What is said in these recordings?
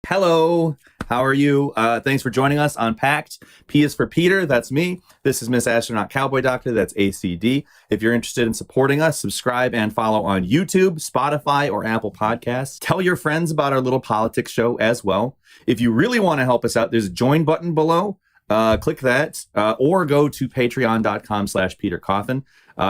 Hello, how are you? Thanks for joining us on Pact. P is for Peter, that's me. This is Miss Astronaut Cowboy Doctor, that's ACD. If you're interested in supporting us, subscribe and follow on YouTube, Spotify, or Apple Podcasts. Tell your friends about our little politics show as well. If you really want to help us out, there's a join button below. Click that, or go to patreon.com/PeterCoffin.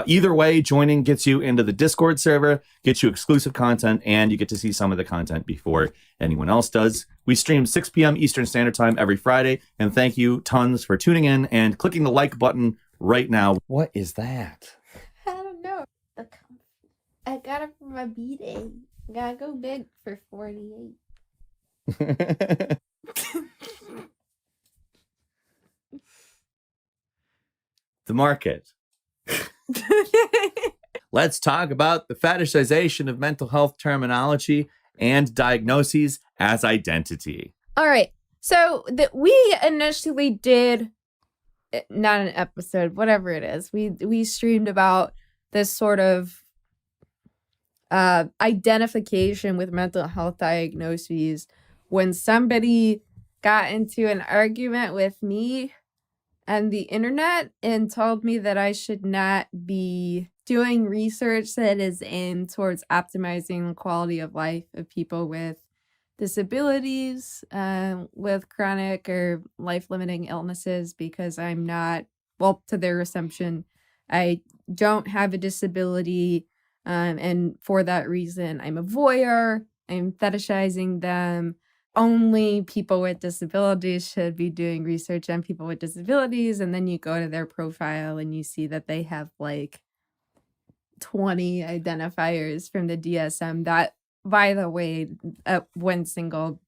Either way, joining gets you into the Discord server, gets you exclusive content, and you get to see some of the content before anyone else does. We stream 6 p.m. Eastern Standard Time every Friday, and thank you tons for tuning in and clicking the like button right now. What is that? I don't know. I got it from my B-Day. Gotta go big for 48. The market. Let's talk about the fetishization of mental health terminology and diagnoses as identity. All right. So we initially did, not an episode, whatever it is. We streamed about this sort of identification with mental health diagnoses when somebody got into an argument with me and the internet and told me that I should not be doing research that is aimed towards optimizing the quality of life of people with disabilities, with chronic or life-limiting illnesses, because I'm not, well, to their assumption, I don't have a disability, and for that reason, I'm a voyeur, I'm fetishizing them. Only people with disabilities should be doing research on people with disabilities. And then you go to their profile and you see that they have like 20 identifiers from the DSM that, by the way, one single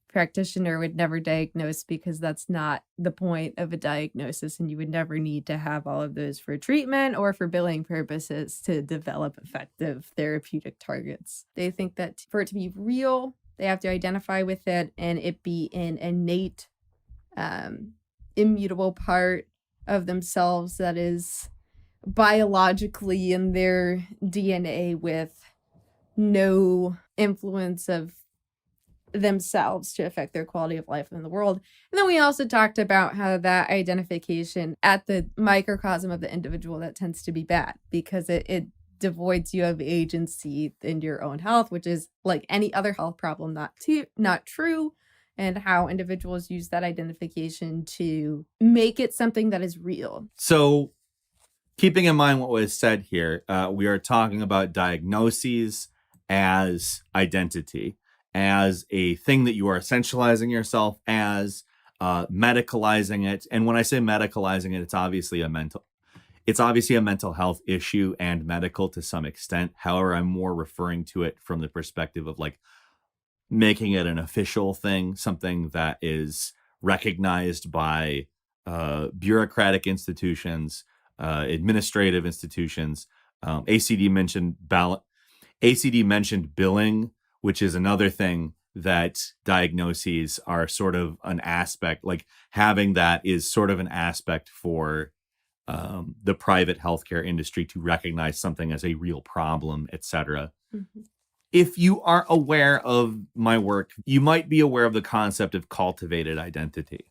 practitioner would never diagnose, because that's not the point of a diagnosis, and you would never need to have all of those for treatment or for billing purposes to develop effective therapeutic targets. They think that for it to be real, they have to identify with it and it be an innate, immutable part of themselves that is biologically in their DNA, with no influence of themselves to affect their quality of life in the world. And then we also talked about how that identification at the microcosm of the individual, that tends to be bad, because it devoids you of agency in your own health, which is like any other health problem, not true, and how individuals use that identification to make it something that is real. So, keeping in mind what was said here, we are talking about diagnoses as identity, as a thing that you are essentializing yourself as, medicalizing it. And when I say medicalizing it, it's obviously a mental health issue and medical to some extent. However, I'm more referring to it from the perspective of like making it an official thing, something that is recognized by bureaucratic institutions, administrative institutions. ACD mentioned billing, which is another thing that diagnoses are sort of an aspect, like having that is sort of an aspect for the private healthcare industry to recognize something as a real problem, etc. Mm-hmm. If you are aware of my work, you might be aware of the concept of cultivated identity,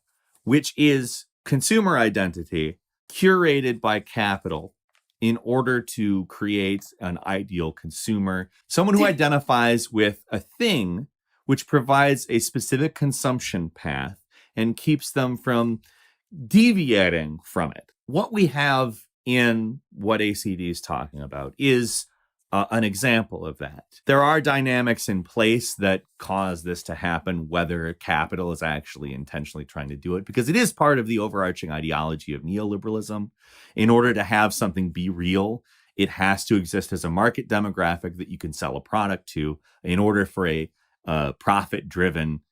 which is consumer identity curated by capital in order to create an ideal consumer, someone who identifies with a thing which provides a specific consumption path and keeps them from deviating from it. What we have in what ACD is talking about is an example of that. There are dynamics in place that cause this to happen, whether capital is actually intentionally trying to do it, because it is part of the overarching ideology of neoliberalism. In order to have something be real, it has to exist as a market demographic that you can sell a product to, in order for a profit-driven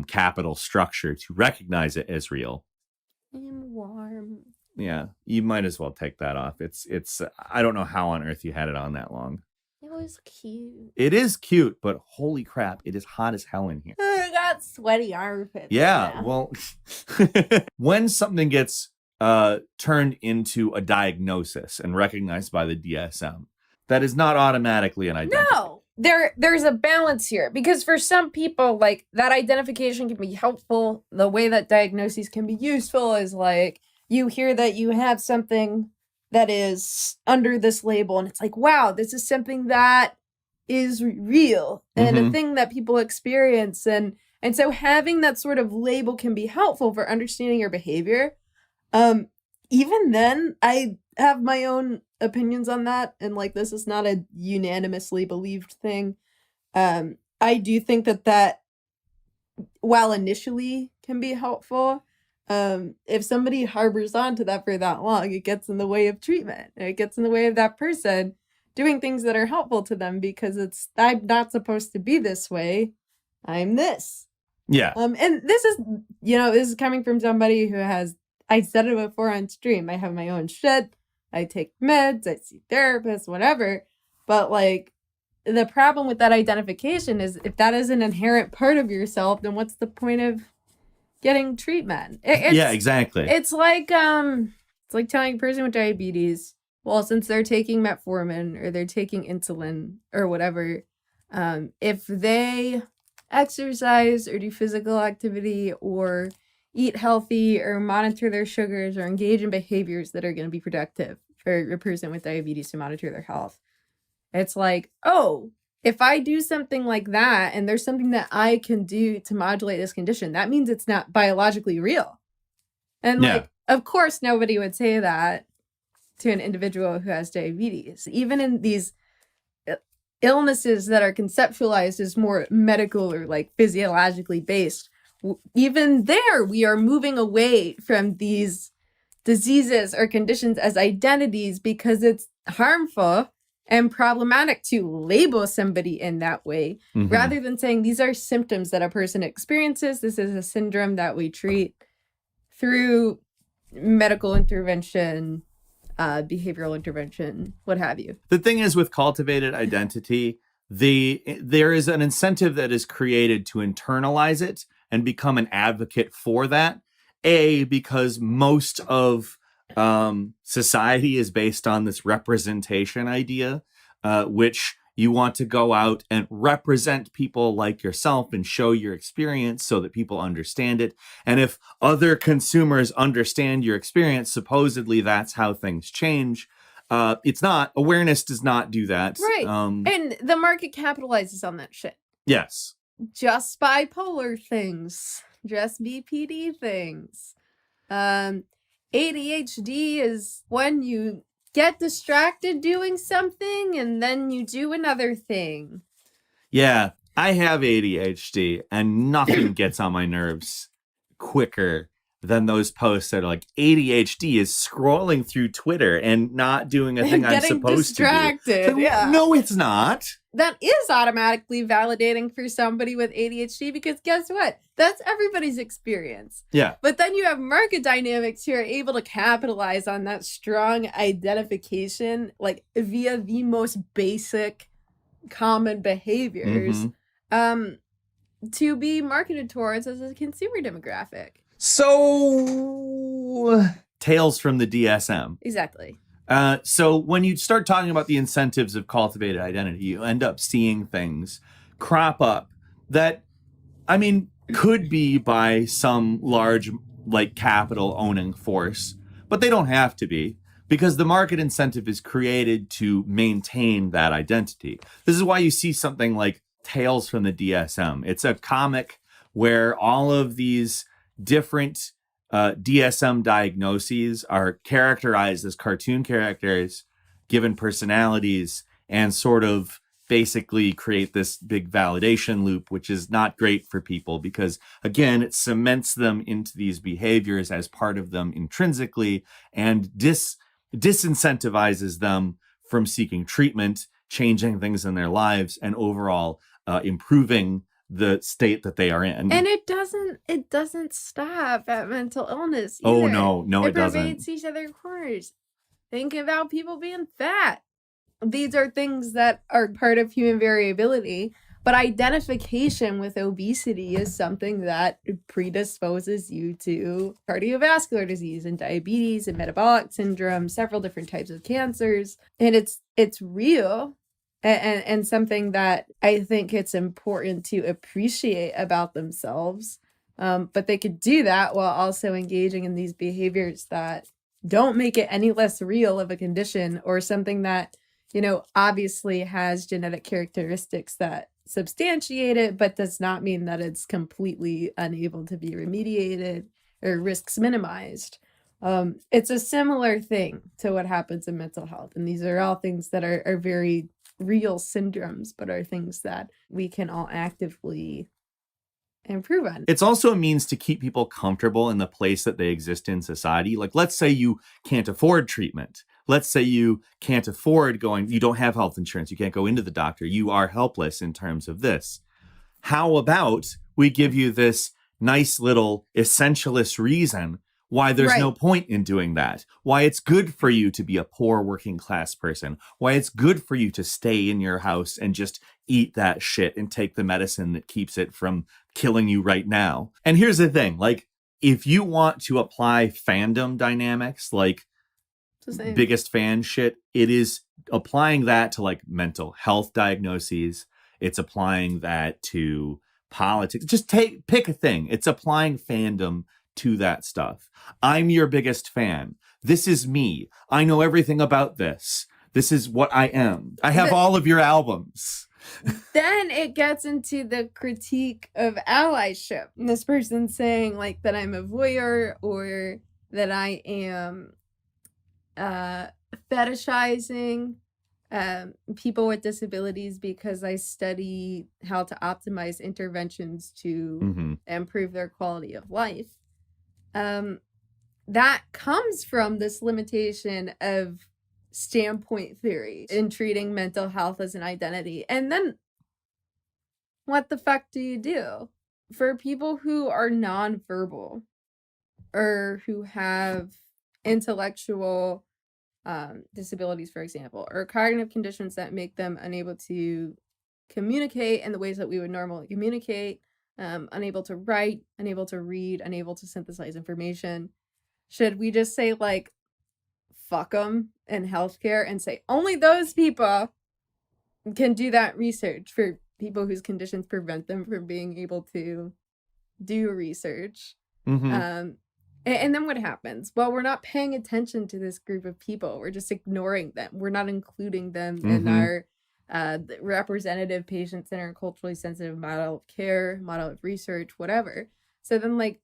capital structure to recognize it as real. I'm warm. Yeah, you might as well take that off. It's I don't know how on earth you had it on that long. It was cute. It is cute, but holy crap, it is hot as hell in here. I got sweaty armpits. Yeah, now. Well, when something gets turned into a diagnosis and recognized by the DSM, that is not automatically an identity. No. there's a balance here, because for some people, like, that identification can be helpful. The way that diagnoses can be useful is like, you hear that you have something that is under this label, and it's like, wow, this is something that is real and a thing that people experience, and so having that sort of label can be helpful for understanding your behavior. Even then, I have my own opinions on that, and like, this is not a unanimously believed thing. I do think that while initially can be helpful, if somebody harbors onto that for that long, it gets in the way of treatment. It gets in the way of that person doing things that are helpful to them, because I'm not supposed to be this way. I'm this. Yeah. And this is coming from somebody who has, I said it before on stream, I have my own shit. I take meds, I see therapists, whatever. But like, the problem with that identification is, if that is an inherent part of yourself, then what's the point of getting treatment? Yeah, exactly. It's like telling a person with diabetes, well, since they're taking metformin or they're taking insulin or whatever, if they exercise or do physical activity or eat healthy or monitor their sugars or engage in behaviors that are going to be productive for a person with diabetes to monitor their health. It's like, oh, if I do something like that and there's something that I can do to modulate this condition, that means it's not biologically real. And like, of course, nobody would say that to an individual who has diabetes. Even in these illnesses that are conceptualized as more medical or like physiologically based, even there, we are moving away from these diseases or conditions as identities, because it's harmful and problematic to label somebody in that way, rather than saying these are symptoms that a person experiences. This is a syndrome that we treat through medical intervention, behavioral intervention, what have you. The thing is, with cultivated identity, there is an incentive that is created to internalize it and become an advocate for that. Because most of society is based on this representation idea, which you want to go out and represent people like yourself and show your experience so that people understand it. And if other consumers understand your experience, supposedly that's how things change. It's not. Awareness does not do that. Right. And the market capitalizes on that shit. Yes. Just bipolar things. Just BPD things. ADHD is when you get distracted doing something and then you do another thing. Yeah, I have ADHD and nothing gets on my nerves quicker than those posts that are like, ADHD is scrolling through Twitter and not doing a thing I'm supposed distracted, to do. Yeah. No, it's not. That is automatically validating for somebody with ADHD, because guess what? That's everybody's experience. Yeah. But then you have market dynamics who are able to capitalize on that strong identification, like via the most basic common behaviors, to be marketed towards as a consumer demographic. So, tales from the DSM. Exactly. So when you start talking about the incentives of cultivated identity, you end up seeing things crop up that, I mean, could be by some large, like, capital owning force, but they don't have to be, because the market incentive is created to maintain that identity. This is why you see something like Tales from the DSM. It's a comic where all of these different DSM diagnoses are characterized as cartoon characters, given personalities, and sort of basically create this big validation loop, which is not great for people because, again, it cements them into these behaviors as part of them intrinsically and disincentivizes them from seeking treatment, changing things in their lives, and overall improving the state that they are in. And it doesn't stop at mental illness either. Oh, no, it doesn't. It pervades each other's corners. Think about people being fat. These are things that are part of human variability, but identification with obesity is something that predisposes you to cardiovascular disease and diabetes and metabolic syndrome, several different types of cancers. And it's real. and something that I think it's important to appreciate about themselves. But they could do that while also engaging in these behaviors that don't make it any less real of a condition or something that, obviously has genetic characteristics that substantiate it, but does not mean that it's completely unable to be remediated or risks minimized. It's a similar thing to what happens in mental health. And these are all things that are very real syndromes, but are things that we can all actively improve on. It's also a means to keep people comfortable in the place that they exist in society. Like, let's say you can't afford treatment. Let's say you can't afford you don't have health insurance. You can't go into the doctor. You are helpless in terms of this. How about we give you this nice little essentialist reason why there's no point in doing that, why it's good for you to be a poor working class person, why it's good for you to stay in your house and just eat that shit and take the medicine that keeps it from killing you right now. And here's the thing, like, if you want to apply fandom dynamics, like biggest fan shit, it is applying that to like mental health diagnoses. It's applying that to politics. Just pick a thing. It's applying fandom to that stuff. I'm your biggest fan. This is me. I know everything about this. This is what I am. I have all of your albums. Then it gets into the critique of allyship. And this person saying like that I'm a voyeur or that I am fetishizing people with disabilities because I study how to optimize interventions to improve their quality of life. That comes from this limitation of standpoint theory in treating mental health as an identity. And then what the fuck do you do for people who are nonverbal or who have intellectual disabilities, for example, or cognitive conditions that make them unable to communicate in the ways that we would normally communicate, unable to write, unable to read, unable to synthesize information? Should we just say like, fuck them in healthcare and say only those people can do that research for people whose conditions prevent them from being able to do research? And then what happens? Well, we're not paying attention to this group of people. We're just ignoring them. We're not including them in our representative, patient-centered, culturally sensitive model of care, model of research, whatever. So then, like,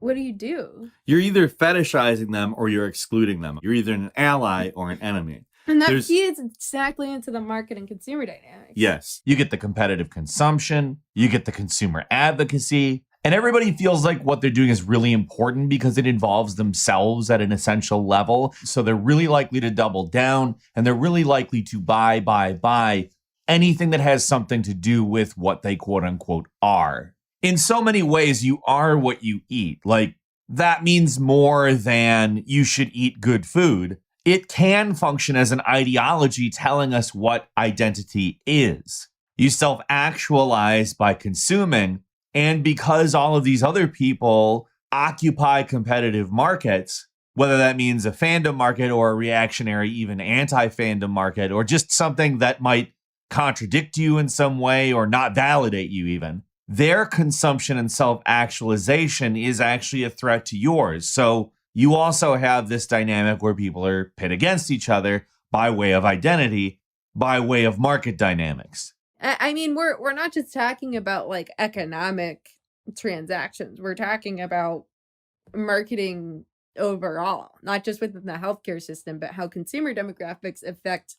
what do you do? You're either fetishizing them or you're excluding them. You're either an ally or an enemy. And that feeds exactly into the market and consumer dynamics. Yes. You get the competitive consumption, you get the consumer advocacy, and everybody feels like what they're doing is really important because it involves themselves at an essential level. So they're really likely to double down and they're really likely to buy anything that has something to do with what they quote unquote are. In so many ways, you are what you eat. Like, that means more than you should eat good food. It can function as an ideology telling us what identity is. You self-actualize by consuming, and because all of these other people occupy competitive markets, whether that means a fandom market or a reactionary, even anti-fandom market, or just something that might contradict you in some way or not validate you even, their consumption and self-actualization is actually a threat to yours. So you also have this dynamic where people are pit against each other by way of identity, by way of market dynamics. I mean, we're not just talking about like economic transactions. We're talking about marketing overall, not just within the healthcare system, but how consumer demographics affect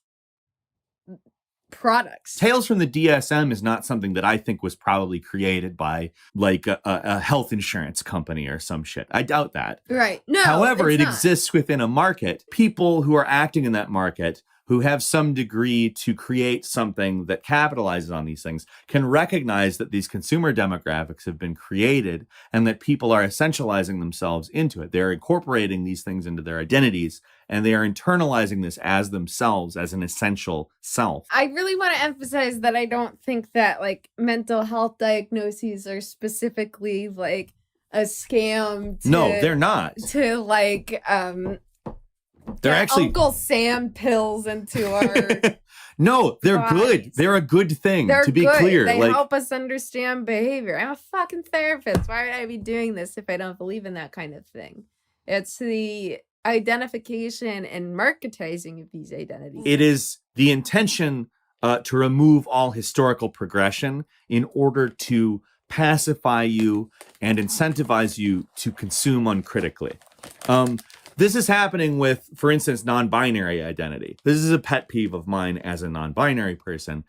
products. Tales from the DSM is not something that I think was probably created by like a health insurance company or some shit. I doubt that. Right. No. However, it exists within a market. People who are acting in that market, who have some degree to create something that capitalizes on these things, can recognize that these consumer demographics have been created and that people are essentializing themselves into it. They're incorporating these things into their identities and they are internalizing this as themselves, as an essential self. I really want to emphasize that I don't think that like mental health diagnoses are specifically like a scam. No, they're not. To like, they're actually Uncle Sam pills into our No, they're good. bodies. They're a good thing, They're to be good. clear. They Like, help us understand behavior. I'm a fucking therapist. Why would I be doing this if I don't believe in that kind of thing? It's the identification and marketizing of these identities. it is the intention to remove all historical progression in order to pacify you and incentivize you to consume uncritically. This is happening with, for instance, non-binary identity. This is a pet peeve of mine as a non-binary person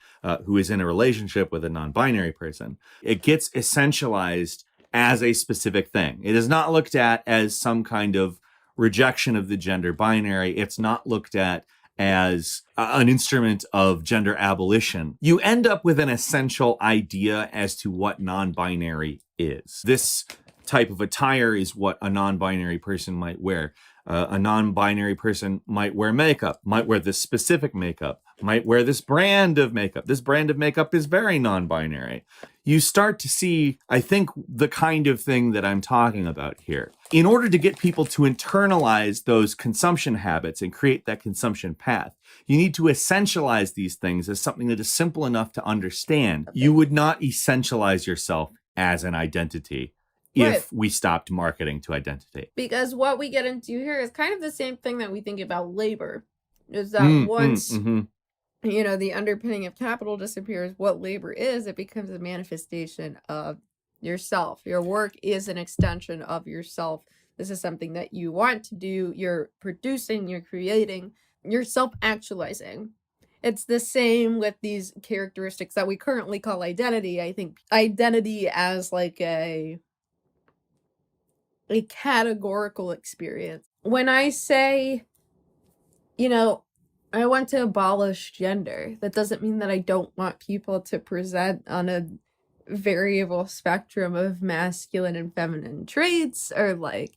who is in a relationship with a non-binary person. It gets essentialized as a specific thing. It is not looked at as some kind of rejection of the gender binary. It's not looked at as an instrument of gender abolition. You end up with an essential idea as to what non-binary is. This type of attire is what a non-binary person might wear. A non-binary person might wear makeup, might wear this specific makeup, might wear this brand of makeup. This brand of makeup is very non-binary. You start to see, I think, the kind of thing that I'm talking about here. In order to get people to internalize those consumption habits and create that consumption path, you need to essentialize these things as something that is simple enough to understand. You would not essentialize yourself as an identity if we stopped marketing to identity. Because what we get into here is kind of the same thing that we think about labor. Is that once, you know, the underpinning of capital disappears, what labor is, it becomes a manifestation of yourself. Your work is an extension of yourself. This is something that you want to do. You're producing, you're creating, you're self-actualizing. It's the same with these characteristics that we currently call identity. I think identity as like a categorical experience. When I say, you know, I want to abolish gender, that doesn't mean that I don't want people to present on a variable spectrum of masculine and feminine traits, or like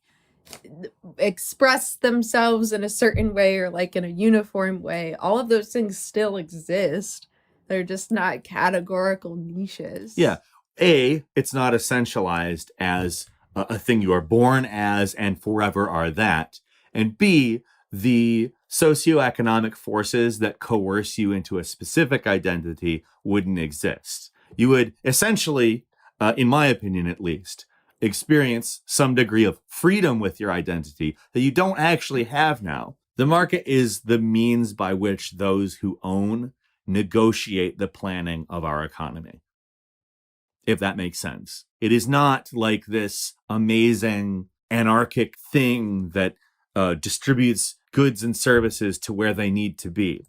express themselves in a certain way, or like in a uniform way. All of those things still exist. They're just not categorical niches. Yeah. It's not essentialized as a thing you are born as and forever are that. And B, the socioeconomic forces that coerce you into a specific identity wouldn't exist. You would essentially, in my opinion at least, experience some degree of freedom with your identity that you don't actually have now. The market is the means by which those who own negotiate the planning of our economy, if that makes sense. It is not like this amazing anarchic thing that distributes goods and services to where they need to be.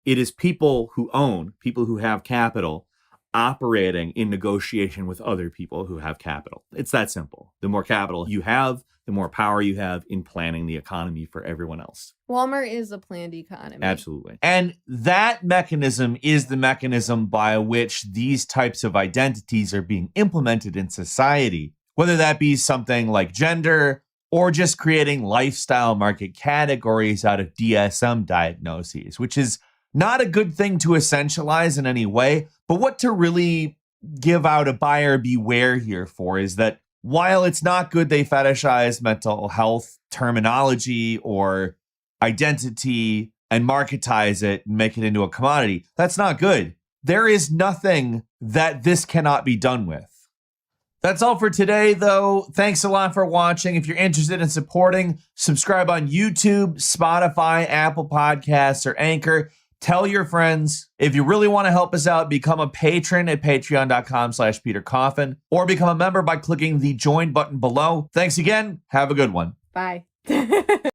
It is people who own, people who have capital, operating in negotiation with other people who have capital. It's that simple. The more capital you have, the more power you have in planning the economy for everyone else. Walmart is a planned economy. Absolutely. And that mechanism is the mechanism by which these types of identities are being implemented in society, whether that be something like gender or just creating lifestyle market categories out of DSM diagnoses, which is not a good thing to essentialize in any way. But what to really give out a buyer beware here for is that while it's not good they fetishize mental health terminology or identity and marketize it and make it into a commodity, that's not good. There is nothing that this cannot be done with. That's all for today, though. Thanks a lot for watching. If you're interested in supporting, subscribe on YouTube, Spotify, Apple Podcasts, or Anchor. Tell your friends. If you really want to help us out, become a patron at patreon.com/PeterCoffin or become a member by clicking the join button below. Thanks again. Have a good one. Bye.